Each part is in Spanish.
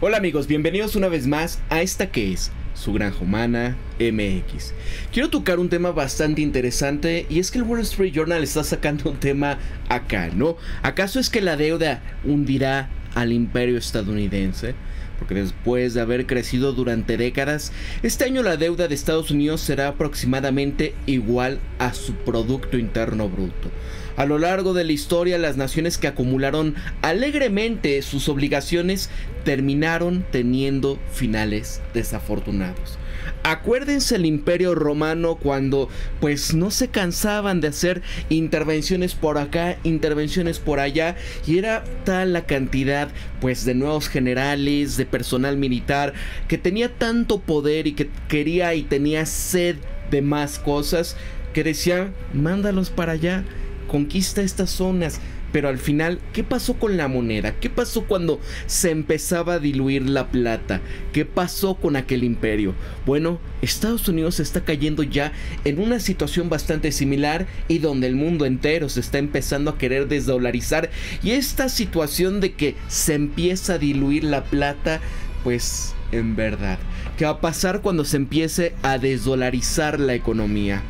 Hola amigos, bienvenidos una vez más a esta que es Su Granja Humana MX. Quiero tocar un tema bastante interesante y es que el Wall Street Journal está sacando un tema acá, ¿no? ¿Acaso es que la deuda hundirá al imperio estadounidense? Porque después de haber crecido durante décadas, este año la deuda de Estados Unidos será aproximadamente igual a su Producto Interno Bruto. A lo largo de la historia, las naciones que acumularon alegremente sus obligaciones terminaron teniendo finales desafortunados. Acuérdense el Imperio Romano cuando pues no se cansaban de hacer intervenciones por acá, intervenciones por allá, y era tal la cantidad pues de nuevos generales, de personal militar que tenía tanto poder y que quería y tenía sed de más cosas que decía, mándalos para allá, conquista estas zonas. Pero al final, ¿qué pasó con la moneda? ¿Qué pasó cuando se empezaba a diluir la plata? ¿Qué pasó con aquel imperio? Bueno, Estados Unidos está cayendo ya en una situación bastante similar y donde el mundo entero se está empezando a querer desdolarizar. Y esta situación de que se empieza a diluir la plata, pues en verdad, ¿qué va a pasar cuando se empiece a desdolarizar la economía?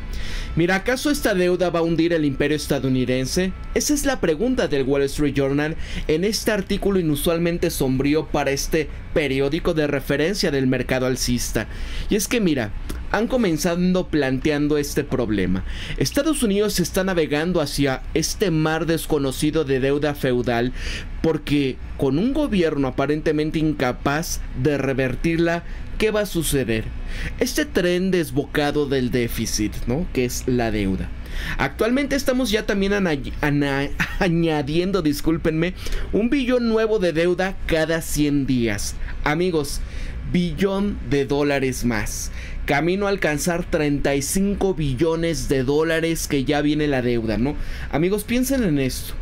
Mira, ¿acaso esta deuda va a hundir el imperio estadounidense? Esa es la pregunta del Wall Street Journal en este artículo inusualmente sombrío para este periódico de referencia del mercado alcista. Y es que mira, han comenzado planteando este problema. Estados Unidos está navegando hacia este mar desconocido de deuda feudal porque con un gobierno aparentemente incapaz de revertirla, ¿qué va a suceder? Este tren desbocado del déficit, ¿no? Que es la deuda. Actualmente estamos ya también añadiendo, discúlpenme, un billón nuevo de deuda cada 100 días. Amigos, billón de dólares más. Camino a alcanzar 35 billones de dólares que ya viene la deuda, ¿no? Amigos, piensen en esto.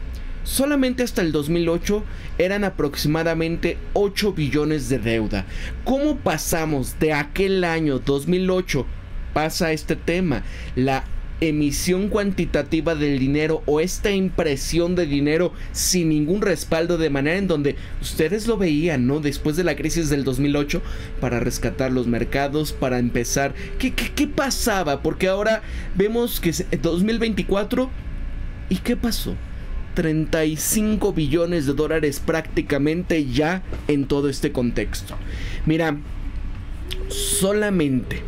Solamente hasta el 2008 eran aproximadamente 8 billones de deuda. ¿Cómo pasamos de aquel año 2008? Pasa este tema, la emisión cuantitativa del dinero o esta impresión de dinero sin ningún respaldo, de manera en donde ustedes lo veían, ¿no? Después de la crisis del 2008, para rescatar los mercados, para empezar. ¿Qué pasaba? Porque ahora vemos que es 2024 ¿y qué pasó? 35 billones de dólares prácticamente ya en todo este contexto. Mira, solamente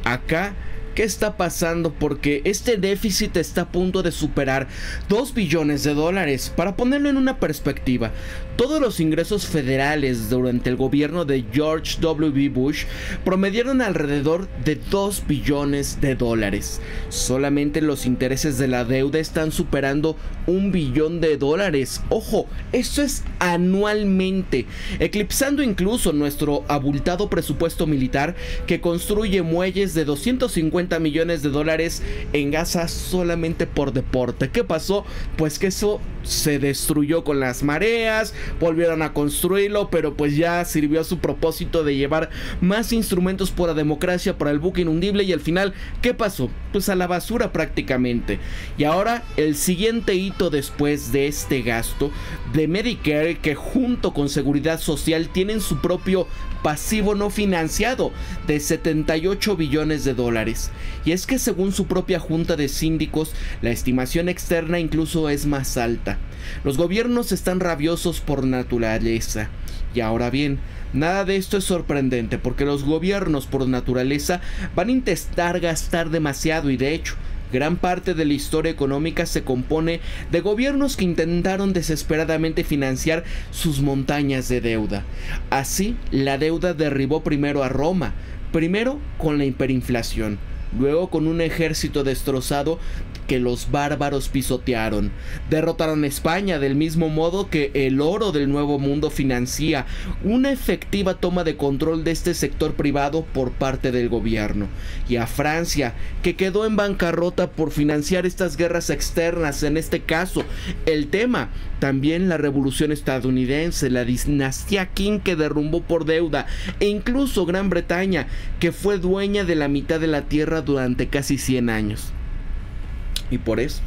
acá, ¿qué está pasando? Porque este déficit está a punto de superar 2 billones de dólares. Para ponerlo en una perspectiva, todos los ingresos federales durante el gobierno de George W. Bush promediaron alrededor de 2 billones de dólares. Solamente los intereses de la deuda están superando 1 billón de dólares. Ojo, esto es anualmente, eclipsando incluso nuestro abultado presupuesto militar, que construye muelles de 250 millones de dólares en Gaza solamente por deporte. ¿Qué pasó? Pues que eso se destruyó con las mareas, volvieron a construirlo, pero pues ya sirvió a su propósito de llevar más instrumentos por la democracia, para el buque inundible, y al final, ¿qué pasó? Pues a la basura prácticamente. Y ahora el siguiente hito después de este gasto de Medicare, que junto con Seguridad Social tienen su propio pasivo no financiado de 78 billones de dólares. Y es que según su propia junta de síndicos, la estimación externa incluso es más alta. Los gobiernos están rabiosos por naturaleza. Y ahora bien, nada de esto es sorprendente, porque los gobiernos por naturaleza van a intentar gastar demasiado, y de hecho, gran parte de la historia económica se compone de gobiernos que intentaron desesperadamente financiar sus montañas de deuda. Así, la deuda derribó primero a Roma, primero con la hiperinflación, luego con un ejército destrozado que los bárbaros pisotearon. Derrotaron a España del mismo modo que el oro del Nuevo Mundo financia una efectiva toma de control de este sector privado por parte del gobierno. Y a Francia, que quedó en bancarrota por financiar estas guerras externas, en este caso el tema. También la Revolución estadounidense, la dinastía Qing, que derrumbó por deuda, e incluso Gran Bretaña, que fue dueña de la mitad de la tierra durante casi 100 años. Y por esto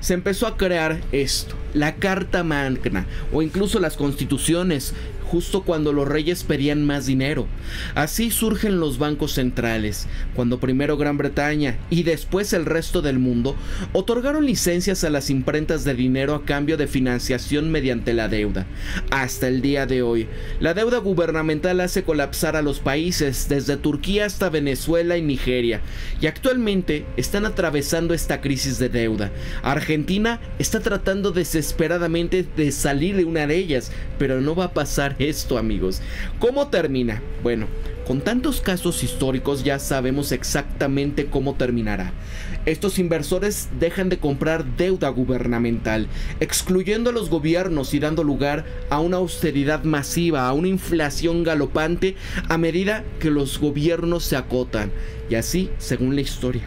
se empezó a crear esto, la Carta Magna, o incluso las constituciones, justo cuando los reyes pedían más dinero. Así surgen los bancos centrales, cuando primero Gran Bretaña y después el resto del mundo otorgaron licencias a las imprentas de dinero a cambio de financiación mediante la deuda. Hasta el día de hoy, la deuda gubernamental hace colapsar a los países desde Turquía hasta Venezuela y Nigeria, y actualmente están atravesando esta crisis de deuda. Argentina está tratando desesperadamente de salir de una de ellas, pero no va a pasar esto, amigos. ¿Cómo termina? Bueno, con tantos casos históricos ya sabemos exactamente cómo terminará. Estos inversores dejan de comprar deuda gubernamental, excluyendo a los gobiernos y dando lugar a una austeridad masiva, a una inflación galopante a medida que los gobiernos se acotan. Y así, según la historia,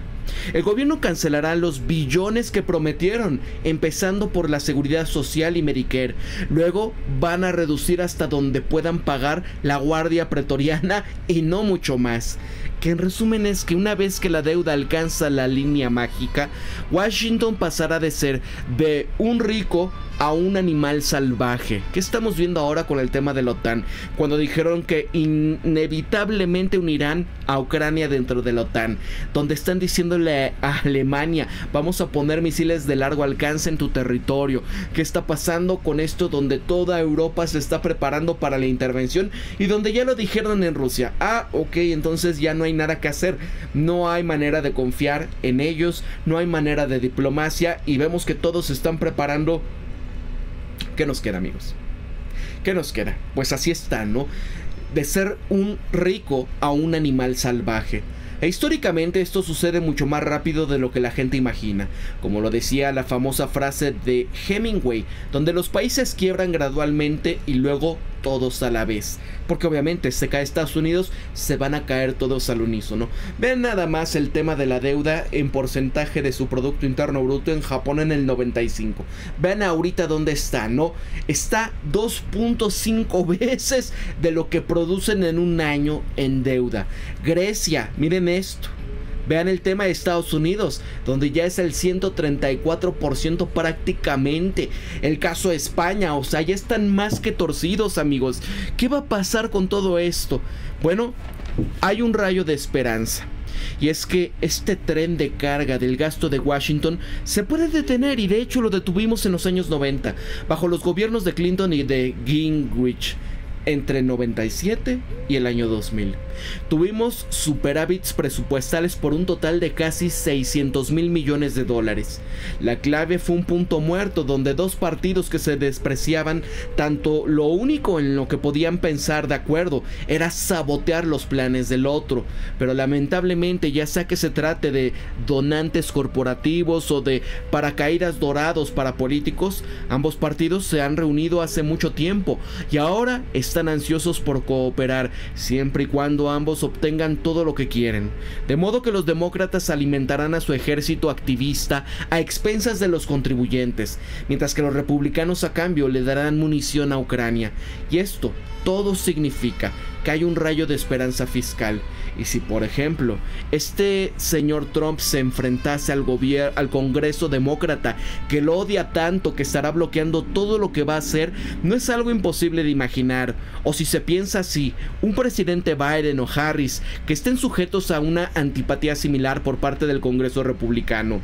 el gobierno cancelará los billones que prometieron, empezando por la seguridad social y Medicare. Luego van a reducir hasta donde puedan pagar la guardia pretoriana y no mucho más. Que en resumen es que una vez que la deuda alcanza la línea mágica, Washington pasará de ser de un rico a un animal salvaje. ¿Qué estamos viendo ahora con el tema de la OTAN? Cuando dijeron que inevitablemente unirán a Ucrania dentro de la OTAN, donde están diciéndole a Alemania, vamos a poner misiles de largo alcance en tu territorio. ¿Qué está pasando con esto donde toda Europa se está preparando para la intervención y donde ya lo dijeron en Rusia? Ok, entonces ya no hay nada que hacer, no hay manera de confiar en ellos, no hay manera de diplomacia y vemos que todos se están preparando. ¿Qué nos queda, amigos? ¿Qué nos queda? Pues así está, ¿no? De ser un rico a un animal salvaje. E históricamente esto sucede mucho más rápido de lo que la gente imagina, como lo decía la famosa frase de Hemingway, donde los países quiebran gradualmente y luego todos a la vez, porque obviamente se cae Estados Unidos, se van a caer todos al unísono. Vean nada más el tema de la deuda en porcentaje de su Producto Interno Bruto en Japón en el 95. Vean ahorita dónde está, ¿no? Está 2.5 veces de lo que producen en un año en deuda. Grecia, miren esto. Vean el tema de Estados Unidos, donde ya es el 134% prácticamente. El caso de España, o sea, ya están más que torcidos, amigos. ¿Qué va a pasar con todo esto? Bueno, hay un rayo de esperanza. Y es que este tren de carga del gasto de Washington se puede detener, y de hecho lo detuvimos en los años 90, bajo los gobiernos de Clinton y de Gingrich, entre el 97 y el año 2000. Tuvimos superávits presupuestales por un total de casi 600,000 millones de dólares. La clave fue un punto muerto donde dos partidos que se despreciaban tanto, lo único en lo que podían pensar de acuerdo era sabotear los planes del otro. Pero lamentablemente, ya sea que se trate de donantes corporativos o de paracaídas dorados para políticos, ambos partidos se han reunido hace mucho tiempo y ahora están ansiosos por cooperar, siempre y cuando ambos obtengan todo lo que quieren. De modo que los demócratas alimentarán a su ejército activista a expensas de los contribuyentes, mientras que los republicanos a cambio le darán munición a Ucrania. Y esto todo significa que hay un rayo de esperanza fiscal. Y si por ejemplo este señor Trump se enfrentase al Congreso demócrata, que lo odia tanto que estará bloqueando todo lo que va a hacer, no es algo imposible de imaginar. O si se piensa así, un presidente Biden o Harris que estén sujetos a una antipatía similar por parte del Congreso republicano.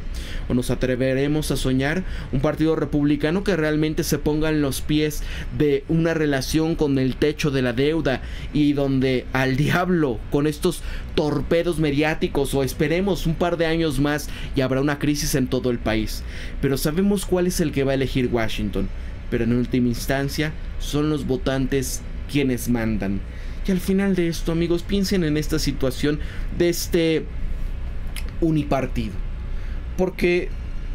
O nos atreveremos a soñar un partido republicano que realmente se ponga en los pies de una relación con el techo de la deuda, y donde al diablo con estos torpedos mediáticos, o esperemos un par de años más y habrá una crisis en todo el país. Pero sabemos cuál es el que va a elegir Washington, pero en última instancia son los votantes quienes mandan. Y al final de esto, amigos, piensen en esta situación de este unipartido, porque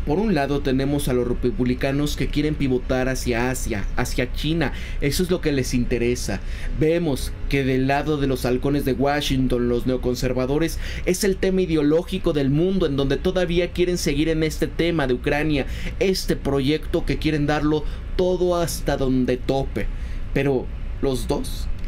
por un lado tenemos a los republicanos que quieren pivotar hacia Asia, hacia China. Eso es lo que les interesa. Vemos que del lado de los halcones de Washington, los neoconservadores, es el tema ideológico del mundo, en donde todavía quieren seguir en este tema de Ucrania, este proyecto que quieren darlo todo hasta donde tope. Pero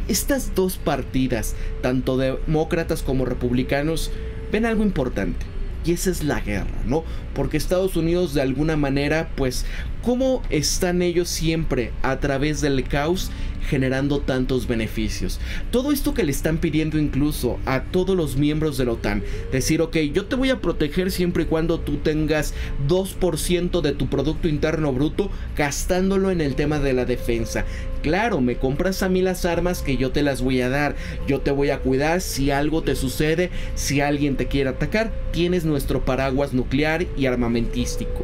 estas dos partidas, tanto demócratas como republicanos, ven algo importante. Y esa es la guerra, ¿no? Porque Estados Unidos, de alguna manera, pues, ¿cómo están ellos siempre a través del caos generando tantos beneficios. Todo esto que le están pidiendo incluso a todos los miembros de la OTAN, decir, ok, yo te voy a proteger siempre y cuando tú tengas 2% de tu Producto Interno Bruto gastándolo en el tema de la defensa. Claro, me compras a mí las armas que yo te las voy a dar, yo te voy a cuidar si algo te sucede, si alguien te quiere atacar, tienes nuestro paraguas nuclear y armamentístico.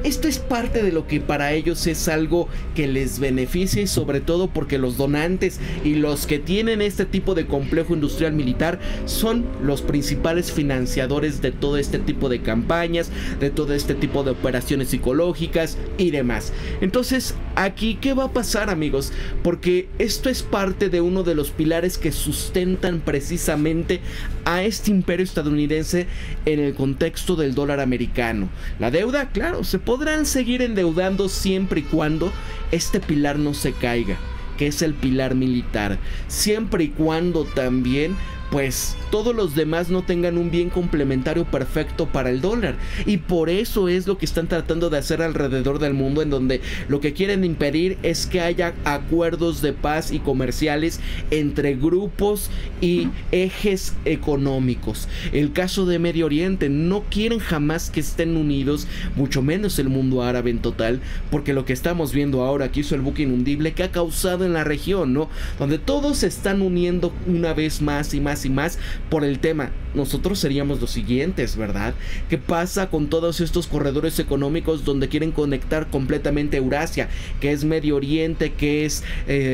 Esto es parte de lo que para ellos es algo que les beneficia, y sobre todo porque los donantes y los que tienen este tipo de complejo industrial militar son los principales financiadores de todo este tipo de campañas, de todo este tipo de operaciones psicológicas y demás. Entonces, aquí, ¿qué va a pasar, amigos? Porque esto es parte de uno de los pilares que sustentan precisamente a este imperio estadounidense en el contexto del dólar americano. La deuda, claro, se podrán seguir endeudando siempre y cuando este pilar no se caiga, que es el pilar militar, siempre y cuando también pues todos los demás no tengan un bien complementario perfecto para el dólar. Y por eso es lo que están tratando de hacer alrededor del mundo, en donde lo que quieren impedir es que haya acuerdos de paz y comerciales entre grupos y ejes económicos. El caso de Medio Oriente, no quieren jamás que estén unidos, mucho menos el mundo árabe en total, porque lo que estamos viendo ahora que hizo el buque inundible que ha causado en la región, ¿no? Donde todos se están uniendo una vez más y más y más por el tema. Nosotros seríamos los siguientes, ¿verdad? ¿Qué pasa con todos estos corredores económicos donde quieren conectar completamente Eurasia, que es Medio Oriente, que es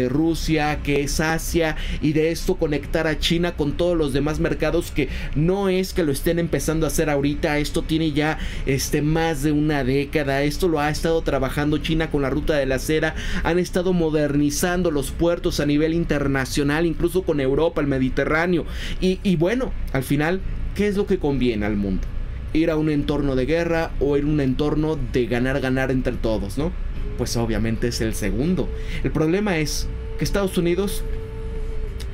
Rusia, que es Asia, y de esto conectar a China con todos los demás mercados, que no es que lo estén empezando a hacer ahorita? Esto tiene ya más de una década. Esto lo ha estado trabajando China con la ruta de la seda. Han estado modernizando los puertos a nivel internacional, incluso con Europa, el Mediterráneo. Y bueno, al final, ¿qué es lo que conviene al mundo? ¿Ir a un entorno de guerra o ir a un entorno de ganar entre todos, no? Pues obviamente es el segundo. El problema es que Estados Unidos,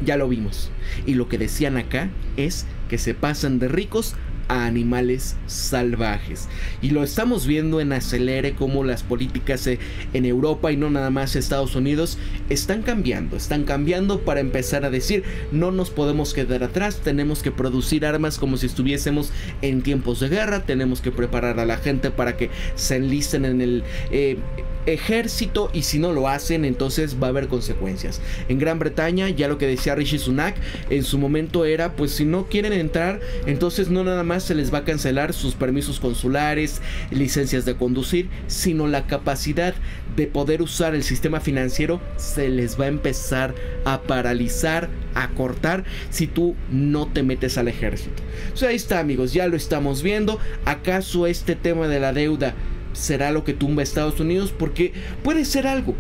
ya lo vimos, y lo que decían acá es que se pasan de ricos a animales salvajes, y lo estamos viendo en acelere como las políticas en Europa, y no nada más Estados Unidos, están cambiando para empezar a decir: no nos podemos quedar atrás, tenemos que producir armas como si estuviésemos en tiempos de guerra, tenemos que preparar a la gente para que se enlisten en el ejército, y si no lo hacen, entonces va a haber consecuencias. En Gran Bretaña, ya lo que decía Rishi Sunak en su momento era, pues si no quieren entrar, entonces no nada más se les va a cancelar sus permisos consulares, licencias de conducir, sino la capacidad de poder usar el sistema financiero se les va a empezar a paralizar, a cortar, si tú no te metes al ejército. O sea, ahí está, amigos, ya lo estamos viendo. ¿Acaso este tema de la deuda será lo que tumba a Estados Unidos? Porque puede ser algo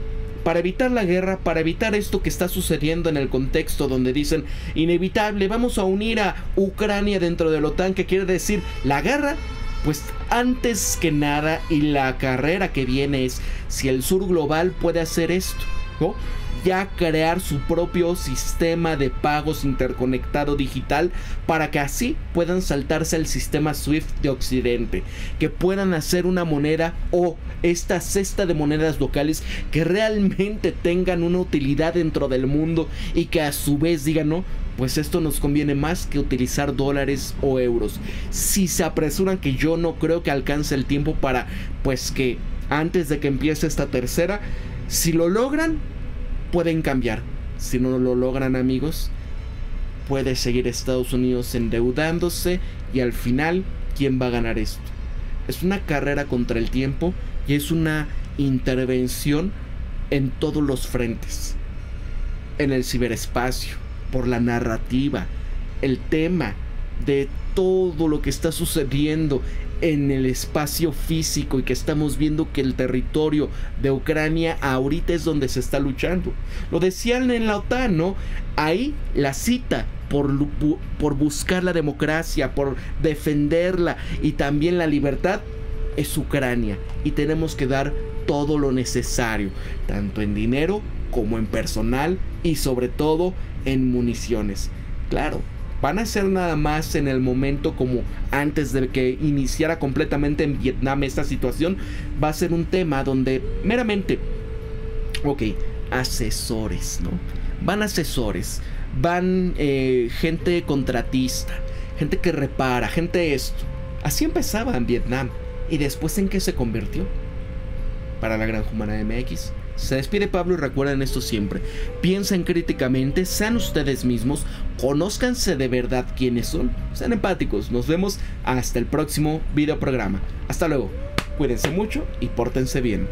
para evitar la guerra, para evitar esto que está sucediendo en el contexto donde dicen inevitable, vamos a unir a Ucrania dentro de la OTAN, que quiere decir la guerra. Pues antes que nada, y la carrera que viene es si el sur global puede hacer esto, ¿no? Ya crear su propio sistema de pagos interconectado digital, para que así puedan saltarse el sistema SWIFT de Occidente, que puedan hacer una moneda o esta cesta de monedas locales que realmente tengan una utilidad dentro del mundo, y que a su vez digan: no, pues esto nos conviene más que utilizar dólares o euros. Si se apresuran, que yo no creo que alcance el tiempo para, pues que antes de que empiece esta tercera, si lo logran, pueden cambiar. Si no lo logran, amigos, puede seguir Estados Unidos endeudándose, y al final, ¿quién va a ganar esto? Es una carrera contra el tiempo, y es una intervención en todos los frentes. En el ciberespacio, por la narrativa, el tema de todo lo que está sucediendo en el espacio físico, y que estamos viendo que el territorio de Ucrania ahorita es donde se está luchando. Lo decían en la OTAN, ¿no? Ahí la cita por buscar la democracia, por defenderla y también la libertad, es Ucrania, y tenemos que dar todo lo necesario, tanto en dinero como en personal, y sobre todo en municiones. Claro, van a ser nada más en el momento como antes de que iniciara completamente en Vietnam esta situación. Va a ser un tema donde meramente, ok, asesores, ¿no? Van asesores, van gente contratista, gente que repara, gente esto. Así empezaba en Vietnam. ¿Y después en qué se convirtió? Para la Granja Humana MX. Se despide Pablo y recuerden esto siempre. Piensen críticamente, sean ustedes mismos, conózcanse de verdad quiénes son, sean empáticos. Nos vemos hasta el próximo video programa. Hasta luego. Cuídense mucho y pórtense bien.